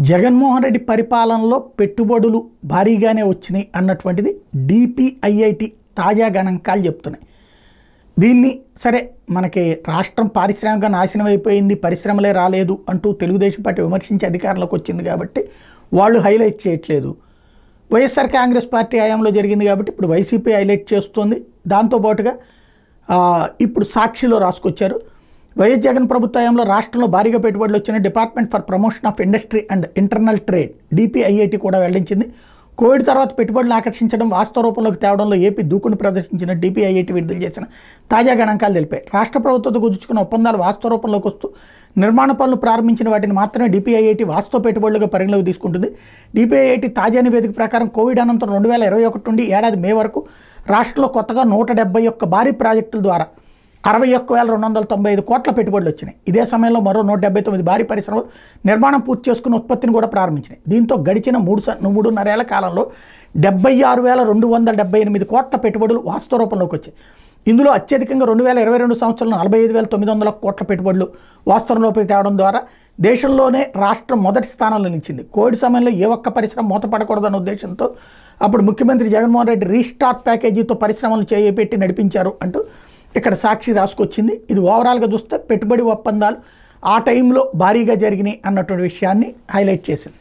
జగన్మోహన్ రెడ్డి పరిపాలనలో పెట్టుబడులు భారీగానే వచ్చినాయి అన్నటువంటిది డిపిఐఐటి తాజా గణాంకాలు చెప్తున్నాయి. దీన్ని సరే మనకి రాష్ట్రం పారిశ్రామిక నాశనం అయిపోయింది, పరిశ్రమలే రాలేదు అంటూ తెలుగుదేశం పార్టీ విమర్శించి అధికారంలోకి వచ్చింది కాబట్టి వాళ్ళు హైలైట్ చేయట్లేదు. వైఎస్ఆర్ కాంగ్రెస్ పార్టీ హయాంలో జరిగింది కాబట్టి ఇప్పుడు వైసీపీ హైలైట్ చేస్తుంది. దాంతోపాటుగా ఇప్పుడు సాక్షిలో రాసుకొచ్చారు. వైఎస్ జగన్ ప్రభుత్వ హయాంలో రాష్ట్రంలో భారీగా పెట్టుబడులు వచ్చిన department for promotion of industry and internal trade DPIIT కూడా వెల్లడించింది. కోవిడ్ తర్వాత పెట్టుబడులు ఆకర్షించడం, వాస్తవ రూపంలోకి తేవడంలో ఏపీ దూకుని ప్రదర్శించిన డిపిఐఐటి విడుదల చేసిన తాజా గణాంకాలు తెలిపాయి. రాష్ట్ర ప్రభుత్వంతో కుదుర్చుకున్న ఒప్పందాలు వాస్తవ రూపంలోకి వస్తూ నిర్మాణ పనులు ప్రారంభించిన వాటిని మాత్రమే డిపిఐఐటి వాస్తవ పెట్టుబడులుగా పరిగణలోకి తీసుకుంటుంది. డిపిఐఐటి తాజా నివేదిక ప్రకారం కోవిడ్ అనంతరం 2021 నుండి ఏడాది మే వరకు రాష్ట్రంలో కొత్తగా 171 భారీ ప్రాజెక్టుల ద్వారా 61,295 కోట్ల పెట్టుబడులు వచ్చినాయి. ఇదే సమయంలో మరో 179 భారీ పరిశ్రమలు నిర్మాణం పూర్తి చేసుకుని ఉత్పత్తిని కూడా ప్రారంభించినాయి. దీంతో గడిచిన 3.5 ఏళ్ల కాలంలో 76,278 కోట్ల పెట్టుబడులు వాస్తవ రూపంలోకి వచ్చాయి. ఇందులో అత్యధికంగా 2022 సంవత్సరంలో 45,900 కోట్ల పెట్టుబడులు వాస్తవంలోకి తేవడం ద్వారా దేశంలోనే రాష్ట్రం మొదటి స్థానంలో నిలిచింది. కోవిడ్ సమయంలో ఏ ఒక్క పరిశ్రమ మూతపడకూడదన్న ఉద్దేశంతో అప్పుడు ముఖ్యమంత్రి జగన్మోహన్ రెడ్డి రీస్టార్ట్ ప్యాకేజీతో పరిశ్రమలు చేపెట్టి నడిపించారు అంటూ ఇక్కడ సాక్షి రాసుకొచ్చింది. ఇది ఓవరాల్గా చూస్తే పెట్టుబడి ఒప్పందాలు ఆ టైంలో భారీగా జరిగినాయి అన్నటువంటి విషయాన్ని హైలైట్ చేసింది.